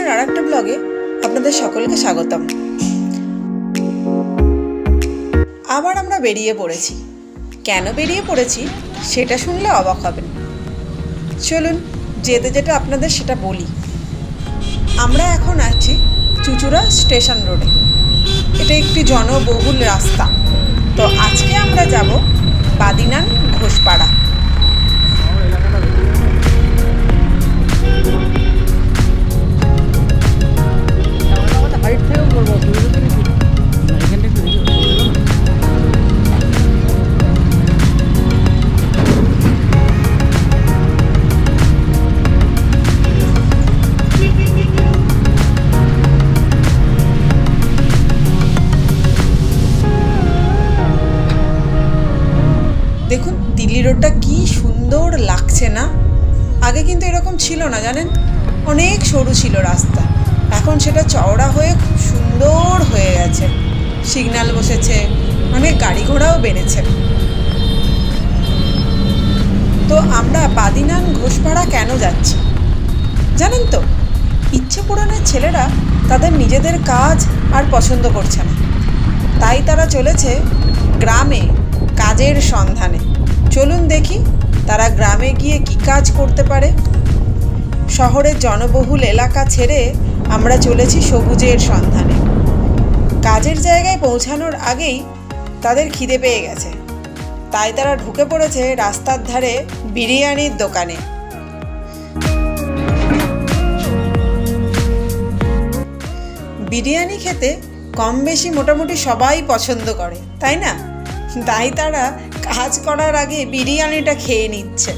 চ্যানেলের আরেকটা ব্লগে আপনাদের সকলকে স্বাগতম। আবার আমরা বেরিয়ে পড়েছি। কেন বেরিয়ে পড়েছি সেটা শুনলে অবাক হবেন। চলুন যেতে যেতে আপনাদের সেটা বলি। আমরা এখন আছি চুঁচুড়া স্টেশন রোডে। এটা একটি জনবহুল রাস্তা। তো আজকে আমরা যাব বাদিনান ঘোষপাড়া। দেখুন দিল্লি রোডটা কি সুন্দর লাগছে না? আগে কিন্তু এরকম ছিল না, জানেন, অনেক সরু ছিল রাস্তা। এখন সেটা চওড়া হয়ে খুব সুন্দর হয়ে গেছে। সিগন্যাল বসেছে, অনেক গাড়ি ঘোড়াও বেড়েছে। তো আমরা বাদিনান ঘোষপাড়া কেন যাচ্ছি জানেন তো? ইচ্ছে পূরণের ছেলেরা তাদের নিজেদের কাজ আর পছন্দ করছে না, তাই তারা চলেছে গ্রামে কাজের সন্ধানে। চলুন দেখি তারা গ্রামে গিয়ে কি কাজ করতে পারে। শহরের জনবহুল এলাকা ছেড়ে আমরা চলেছি সবুজের সন্ধানে। কাজের জায়গায় পৌঁছানোর আগেই তাদের খিদে পেয়ে গেছে, তাই তারা ঢুকে পড়েছে রাস্তার ধারে বিরিয়ানির দোকানে। বিরিয়ানি খেতে কম বেশি মোটামুটি সবাই পছন্দ করে, তাই না? তাই তারা কাজ করার আগে বিরিয়ানিটা খেয়ে নিচ্ছে।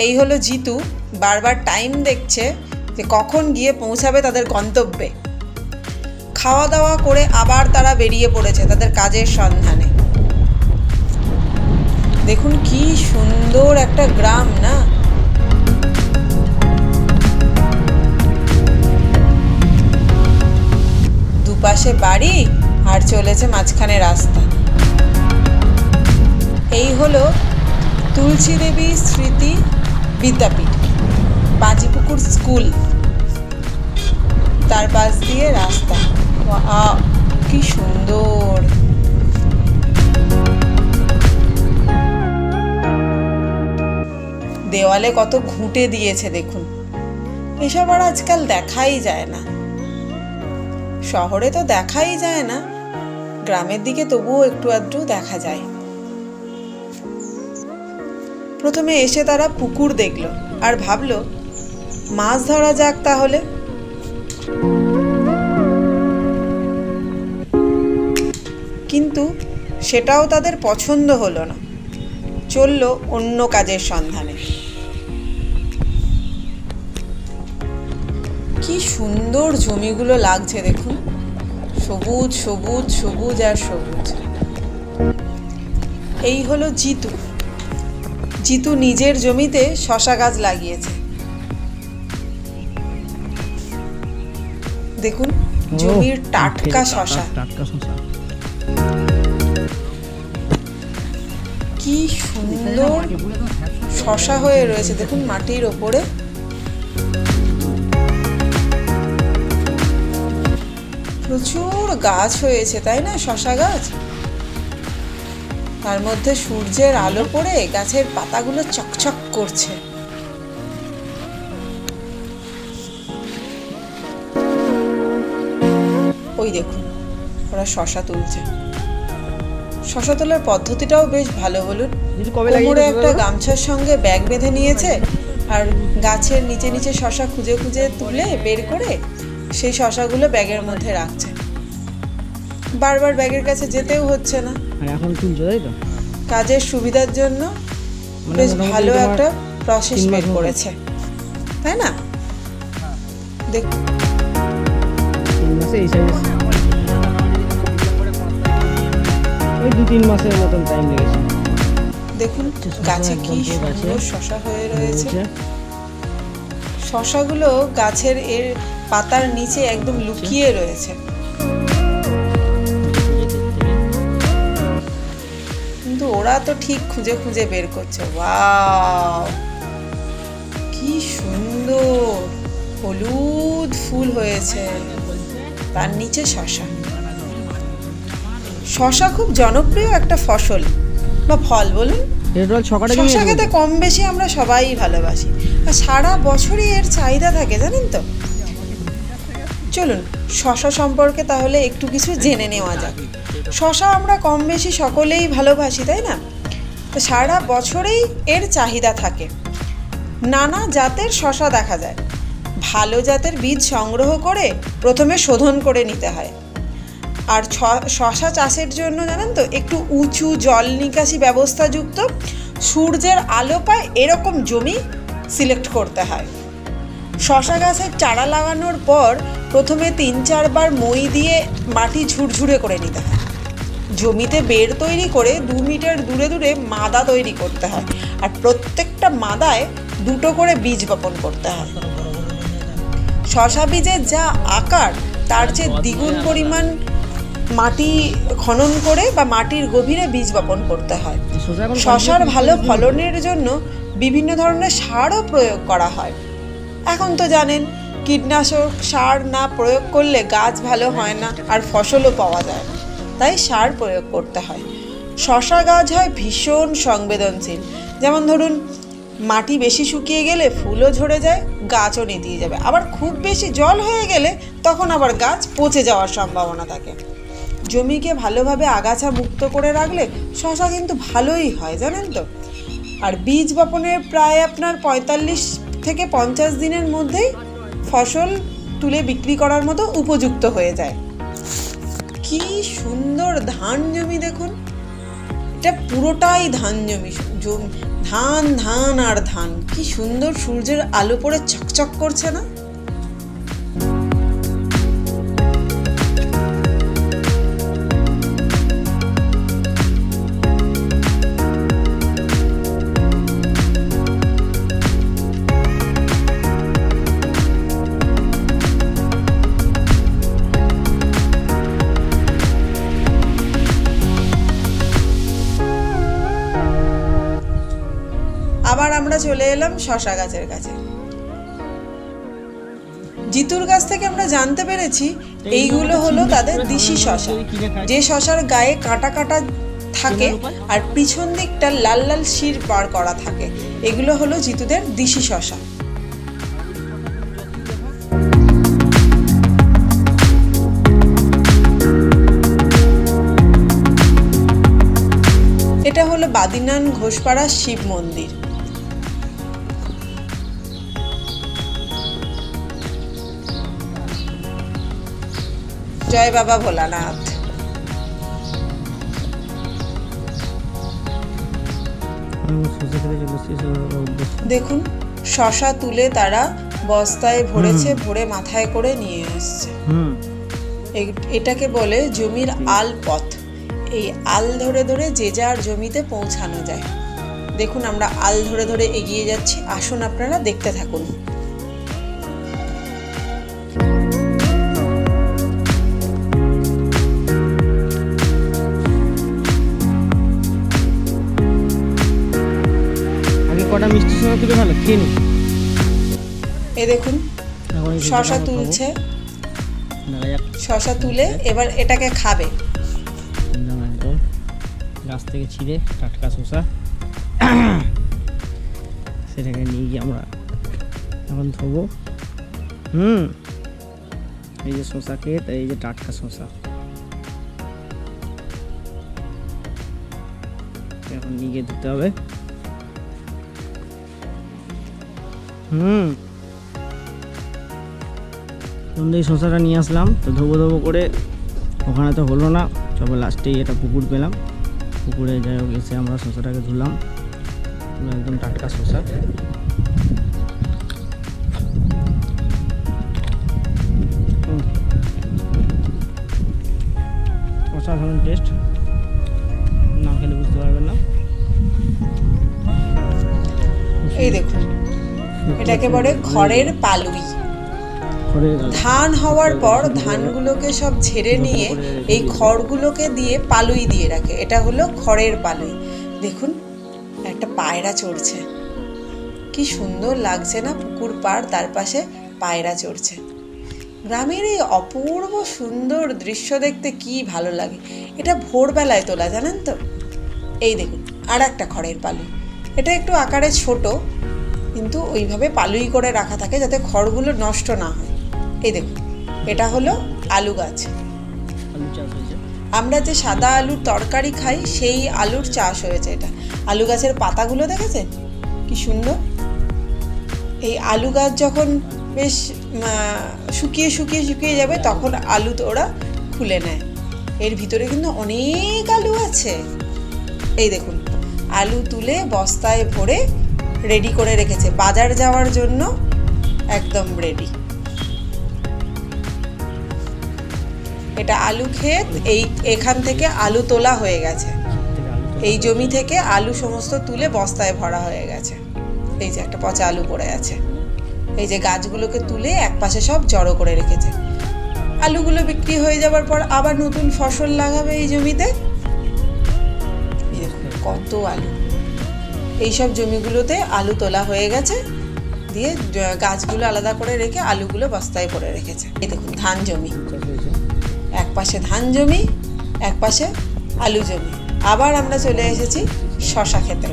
এই হলো জিতু, বারবার টাইম দেখছে যে কখন গিয়ে পৌঁছাবে তাদের গন্তব্যে। খাওয়া দাওয়া করে আবার তারা বেরিয়ে পড়েছে তাদের কাজের সন্ধানে। দেখুন কি সুন্দর একটা গ্রাম না? দুপাশে বাড়ি আর চলেছে মাঝখানে রাস্তা। এই হলো তুলসী দেবী স্মৃতি বিদ্যাপীঠ, পাঁচিপুকুর স্কুল, তার পাশ দিয়ে রাস্তা। কি সুন্দর! দেওয়ালে কত ঘুঁটে দিয়েছে দেখুন। এসব আর আজকাল দেখাই যায় না। শহরে তো দেখাই যায় না, গ্রামের দিকে তবুও একটু আধটু দেখা যায়। প্রথমে এসে তারা পুকুর দেখলো আর ভাবলো মাছ ধরা যাক তাহলে। কিন্তু সেটাও তাদের পছন্দ হলো না, চললো অন্য কাজের সন্ধানে। কি সুন্দর জমিগুলো লাগছে দেখুন, সবুজ সবুজ সবুজ আর সবুজ। এই হলো জিতু। জিতু নিজের জমিতে শশা গাছ লাগিয়েছে। দেখুন জমির টাটকা শশা, কি সুন্দর শশা হয়ে রয়েছে দেখুন মাটির ওপরে। প্রচুর গাছ হয়েছে, তাই না? শশা গাছ, তার মধ্যে সূর্যের আলো পড়ে গাছের পাতাগুলো চকচক করছে। ওই দেখুন ওরা শশা তুলছে। শশা তোলার পদ্ধতিটাও বেশ ভালো। বলুন, কোমরে একটা গামছার সঙ্গে ব্যাগ বেঁধে নিয়েছে আর গাছের নিচে নিচে শশা খুঁজে খুঁজে তুলে বের করে সেই শশাগুলো ব্যাগের মধ্যে রাখছে। বারবার ব্যাগের কাছে যেতেও হচ্ছে না। এখন তুলছো তাই তো? কাজের সুবিধার জন্য বেশ ভালো একটা প্রসেস বের করেছে, তাই না? দেখুন 2-3 মাসের মতন টাইম লেগেছে। দেখুন গাছে কি সুন্দর শশা হয়ে রয়েছে। শশাগুলো গাছের এর পাতার নিচে একদম লুকিয়ে রয়েছে। কিন্তু ওরা তো ঠিক খুঁজে খুঁজে বের করছে। ওয়াও, কি সুন্দর হলুদ ফুল হয়েছে, তার নিচে শশা। শশা খুব জনপ্রিয় একটা ফসল বা ফল বলুন। শশা খেতে কম বেশি আমরা সবাই ভালোবাসি, আর সারা বছরই এর চাহিদা থাকে, জানেন তো। চলুন শশা সম্পর্কে তাহলে একটু কিছু জেনে নেওয়া যাক। শশা আমরা কম বেশি সকলেই ভালোবাসি, তাই না? তো সারা বছরেই এর চাহিদা থাকে। নানা জাতের শশা দেখা যায়। ভালো জাতের বীজ সংগ্রহ করে প্রথমে শোধন করে নিতে হয়। আর শশা চাষের জন্য জানেন তো একটু উঁচু জল নিকাশি ব্যবস্থাযুক্ত সূর্যের আলো পায় এরকম জমি সিলেক্ট করতে হয়। শশা গাছের চারা লাগানোর পর প্রথমে 3-4 বার মই দিয়ে মাটি ঝুরঝুরে করে নিতে হয়। জমিতে বেড় তৈরি করে 2 মিটার দূরে দূরে মাদা তৈরি করতে হয়, আর প্রত্যেকটা মাদায় 2টো করে বীজ বপন করতে হয়। শশা বীজের যা আকার তার চেয়ে দ্বিগুণ পরিমাণ মাটি খনন করে বা মাটির গভীরে বীজ বপন করতে হয়। শশার ভালো ফলনের জন্য বিভিন্ন ধরনের সারও প্রয়োগ করা হয়। এখন তো জানেন কীটনাশক সার না প্রয়োগ করলে গাছ ভালো হয় না, আর ফসলও পাওয়া যায় না, তাই সার প্রয়োগ করতে হয়। শশা গাছ হয় ভীষণ সংবেদনশীল। যেমন ধরুন মাটি বেশি শুকিয়ে গেলে ফুলও ঝরে যায়, গাছও নেতিয়ে যাবে। আবার খুব বেশি জল হয়ে গেলে তখন আবার গাছ পচে যাওয়ার সম্ভাবনা থাকে। জমিকে ভালোভাবে আগাছা মুক্ত করে রাখলে শশা কিন্তু ভালোই হয়, জানেন তো। আর বীজ বপনের প্রায় আপনার 45 থেকে 50 দিনের মধ্যেই ফসল তুলে বিক্রি করার মতো উপযুক্ত হয়ে যায়। কি সুন্দর ধান জমি দেখুন, এটা পুরোটাই ধান জমি। ধান ধান আর ধান। কি সুন্দর সূর্যের আলো পড়ে চকচক করছে না? আবার আমরা চলে এলাম শশা গাছের কাছে। জিতুর কাছ থেকে আমরা জানতে পেরেছি এইগুলো হলো তাদের দেশি শশা, যে শশার গায়ে কাঁটা কাঁটা থাকে আর পিছন দিকটা লাল লাল শির বার করা থাকে। এগুলো হলো জিতুদের দেশি শশা। এটা হলো বাদিনান ঘোষপাড়া শিব মন্দির। জয় বাবা ভোলানাথ। দেখুন শশা তুলে তারা বস্তায় ভরেছে, ভরে মাথায় করে নিয়ে আসছে। এটাকে বলে জমির আল পথ। এই আল ধরে ধরে যে যার জমিতে পৌঁছানো যায়। দেখুন আমরা আল ধরে ধরে এগিয়ে যাচ্ছি, আসুন আপনারা দেখতে থাকুন। কটা মিষ্টি শশা তুলে ভালো খেয়ে নি। এই দেখুন শশা তুলছে, শশা তুলে এবার এটাকে খাবে। একদম গাছ থেকে ছিঁড়ে টাটকা শশা, সেটাকে নিয়ে গিয়ে আমরা এখন ধোবো। এই যে শশা ক্ষেত, এই যে টাটকা শশা, এখন নিয়ে গিয়ে ধুতে হবে। এই শশাটা নিয়ে আসলাম, তো ধোবো ধোবো করে ওখানে তো হলো না, তবে লাস্টেই এটা পুকুর পেলাম। পুকুরে যাই হোক এসে আমরা শশাটাকে ধুলাম, একদম টাটকা শশা। অসাধারণ টেস্ট। না খেলে বুঝতে পারবেন না। এই দেখুন, এটাকে বলে খড়ের পালুই। ধান হওয়ার পর ধানগুলোকে সব ঝেড়ে নিয়ে এই খড়গুলোকে দিয়ে পালুই দিয়ে রাখে, এটা হলো খড়ের পালুই। দেখুন একটা পায়রা চড়ছে, কি সুন্দর লাগছে না পুকুর পাড়, তার পাশে পায়রা চড়ছে। গ্রামের এই অপূর্ব সুন্দর দৃশ্য দেখতে কি ভালো লাগে। এটা ভোরবেলায় তোলা, জানেন তো। এই দেখুন আর একটা খড়ের পালুই, এটা একটু আকারে ছোট, কিন্তু ওইভাবে পালুই করে রাখা থাকে যাতে খড়গুলো নষ্ট না হয়। এই দেখুন এটা হলো আলু গাছ। আমরা যে সাদা আলুর তরকারি খাই সেই আলুর চাষ হয়েছে এটা। আলু গাছের পাতাগুলো দেখেছেন কি সুন্দর। এই আলু গাছ যখন বেশ শুকিয়ে শুকিয়ে শুকিয়ে যাবে তখন আলু ওরা খুলে নেয়। এর ভিতরে কিন্তু অনেক আলু আছে। এই দেখুন আলু তুলে বস্তায় ভরে রেডি করে রেখেছে, বাজার যাওয়ার জন্য একদম রেডি। এটা আলু ক্ষেত, এখান থেকে আলু তোলা হয়ে গেছে, এই জমি থেকে আলু সমস্ত তুলে বস্তায় ভরা হয়ে গেছে। এই যে একটা পচা আলু পড়ে আছে, এই যে গাছগুলোকে তুলে একপাশে সব জড়ো করে রেখেছে। আলুগুলো বিক্রি হয়ে যাওয়ার পর আবার নতুন ফসল লাগাবে এই জমিতে। কত আলু, এইসব জমিগুলোতে আলু তোলা হয়ে গেছে, দিয়ে গাছগুলো আলাদা করে রেখে আলুগুলো বস্তায় ভরে রেখেছে। এই দেখুন ধান জমি, এক পাশে ধান জমি, এক পাশে আলু জমি। আবার আমরা চলে এসেছি শশা খেতে।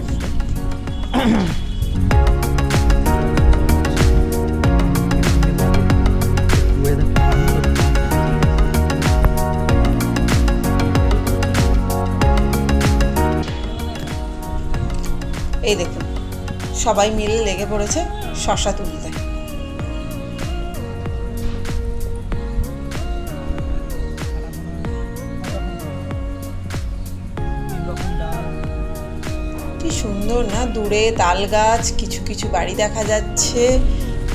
এই দেখুন সবাই মিলে লেগে পড়েছে শশা তুলতে। কি সুন্দর না, দূরে তাল গাছ, কিছু কিছু বাড়ি দেখা যাচ্ছে,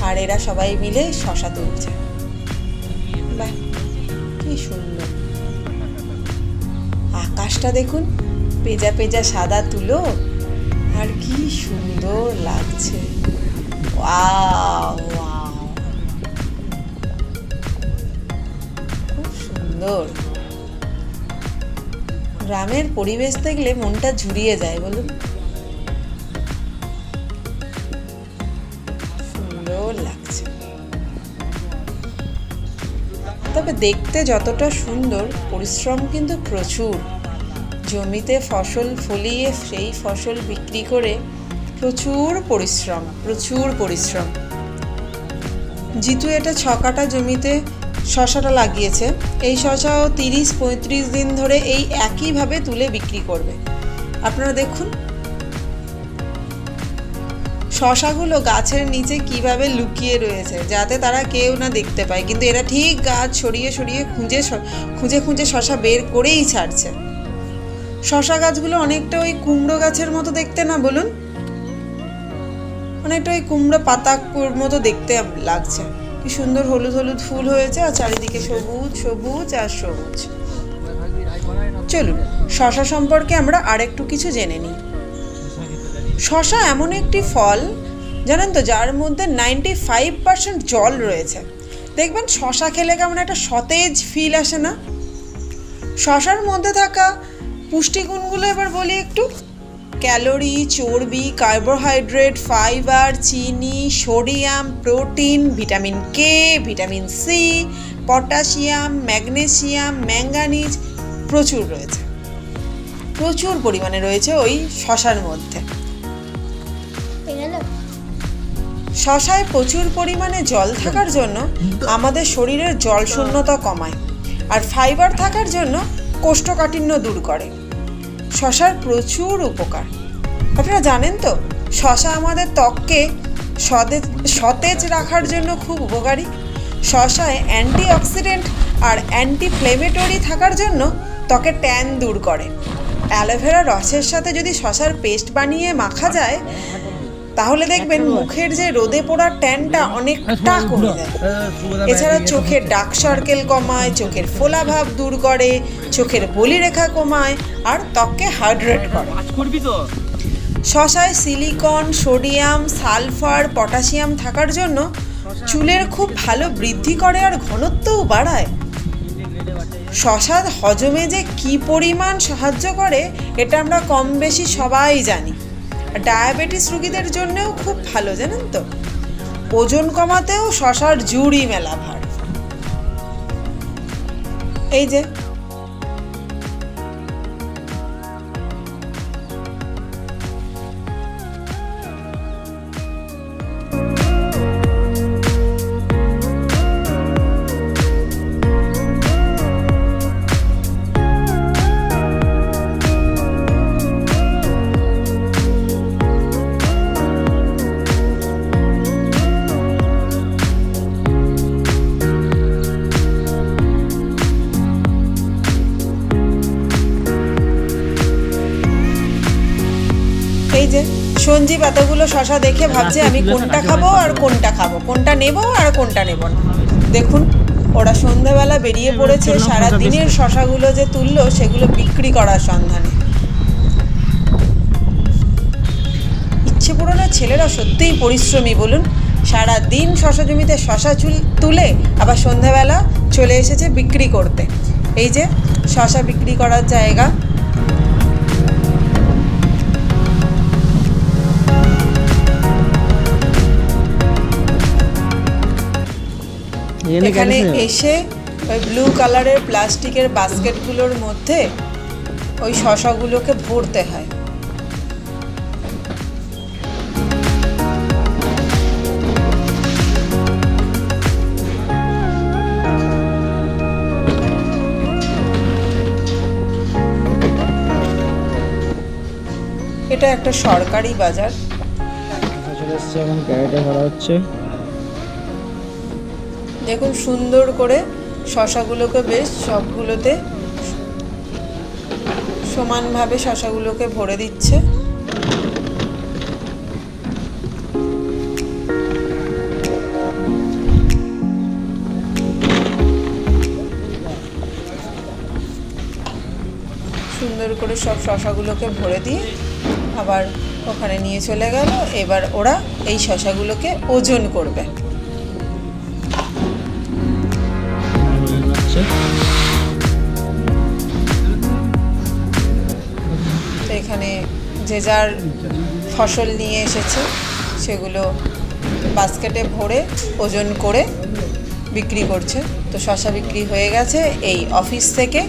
আর এরা সবাই মিলে শশা তুলছে। বাহ কি সুন্দর। আকাশটা দেখুন, পেজা পেজা সাদা তুলো, আর কি সুন্দর লাগছে। ওয়াও ওয়াও, খুব সুন্দর। গ্রামের পরিবেশ দেখলে মনটা ঝুরিয়ে যায়, বলুন। সুন্দর লাগছে। তবে দেখতে যতটা সুন্দর, পরিশ্রম কিন্তু প্রচুর। জমিতে ফসল ফলিয়ে সেই ফসল বিক্রি করে প্রচুর পরিশ্রম, প্রচুর পরিশ্রম। জিতু এটা 6 কাঠা জমিতে শশাটা লাগিয়েছে। এই শশাও 30-35 দিন ধরে এই একইভাবে তুলে বিক্রি করবে। আপনারা দেখুন শশাগুলো গাছের নিচে কিভাবে লুকিয়ে রয়েছে, যাতে তারা কেউ না দেখতে পায়, কিন্তু এরা ঠিক গাছ সরিয়ে সরিয়ে খুঁজে খুঁজে শশা বের করেই ছাড়ছে। শশা গাছগুলো অনেকটা ওই কুমড়ো গাছের মতো দেখতে, না বলুন? অনেকটা ওই কুমড়ো পাতার মতো দেখতে লাগছে। কি সুন্দর হলুদ হলুদ ফুল হয়েছে, আর চারিদিকে সবুজ সবুজ আর সবুজ। চলুন শশা সম্পর্কে আমরা আরেকটু কিছু জেনে নিই। শশা এমন একটি ফল, জানেন তো, যার মধ্যে 95% জল রয়েছে। দেখবেন শশা খেলে কেমন একটা সতেজ ফিল আসে না? শশার মধ্যে থাকা পুষ্টিগুণগুলো এবার বলি একটু। ক্যালোরি, চর্বি, কার্বোহাইড্রেট, ফাইবার, চিনি, sodium, protein, vitamin K, vitamin C, potassium, magnesium, manganese প্রচুর রয়েছে, প্রচুর পরিমাণে রয়েছে ওই শশার মধ্যে। শশায় প্রচুর পরিমাণে জল থাকার জন্য আমাদের শরীরের জল শূন্যতা কমায়, আর ফাইবার থাকার জন্য কোষ্ঠকাঠিন্য দূর করে। শশার প্রচুর উপকার। আপনারা জানেন তো, শশা আমাদের ত্বককে সতেজ রাখার জন্য খুব উপকারী। শশায় অ্যান্টিঅক্সিডেন্ট আর অ্যান্টিফ্লেমেটরি থাকার জন্য ত্বকের ট্যান দূর করে। অ্যালোভেরা রসের সাথে যদি শশার পেস্ট বানিয়ে মাখা যায় তাহলে দেখবেন মুখের যে রোদে পোড়ার ট্যানটা অনেকটা কমে যায়। এছাড়া চোখের ডার্ক সার্কেল কমায়, চোখের ফোলাভাব দূর করে, চোখের বলিরেখা কমায় আর ত্বককে হাইড্রেট করে। শসায় সিলিকন, সোডিয়াম, সালফার, পটাশিয়াম থাকার জন্য চুলের খুব ভালো বৃদ্ধি করে আর ঘনত্বও বাড়ায়। শসা হজমে যে কি পরিমাণ সাহায্য করে এটা আমরা কম বেশি সবাই জানি। ডায়াবেটিস রোগীদের জন্যও খুব ভালো, জানেন তো। ওজন কমাতেও শসার জুড়ি মেলা ভার। এই যে এই যে সঞ্জীব এতগুলো শসা দেখে ভাবছে আমি কোনটা খাবো আর কোনটা খাবো, কোনটা নেব আর কোনটা নেব না। দেখুন ওরা সন্ধ্যাবেলা বেরিয়ে পড়েছে সারা দিনের শসাগুলো যে তুললো সেগুলো বিক্রি করার সন্ধানে। ইচ্ছে পূরণের ছেলেরা সত্যিই পরিশ্রমী বলুন। সারা দিন শসা জমিতে শসা তুলে আবার সন্ধ্যাবেলা চলে এসেছে বিক্রি করতে। এই যে শসা বিক্রি করার জায়গা। এখানে এসে ওই ব্লু কালারের প্লাস্টিকের বাস্কেটগুলোর মধ্যে ওই শসাগুলোকে ভরতে হয়। এটা একটা সরকারি বাজার। এখন ক্যারেটে ভরা হচ্ছে। দেখুন সুন্দর করে শসাগুলোকে বেশ সবগুলোতে সমানভাবে শসাগুলোকে ভরে দিচ্ছে। সুন্দর করে সব শসাগুলোকে ভরে দিয়ে আবার ওখানে নিয়ে চলে গেল। এবার ওরা এই শসাগুলোকে ওজন করবে। তো এখানে যে যার ফসল নিয়ে এসেছে সেগুলো বাস্কেটে ভরে ওজন করে বিক্রি করছে। তো শসা বিক্রি হয়ে গেছে। এই অফিস থেকে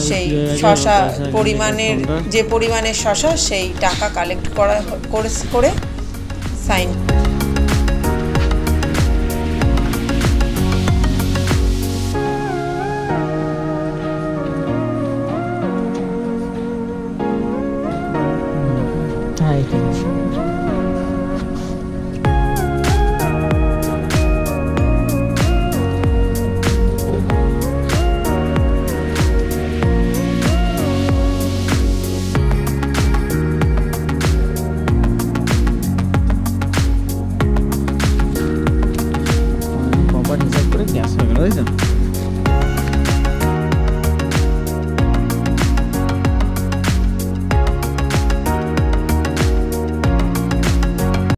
সেই শসা পরিমাণের যে পরিমাণের শসা সেই টাকা কালেক্ট করে সাইন। গ্যাস হয়ে গেল, তাই তো?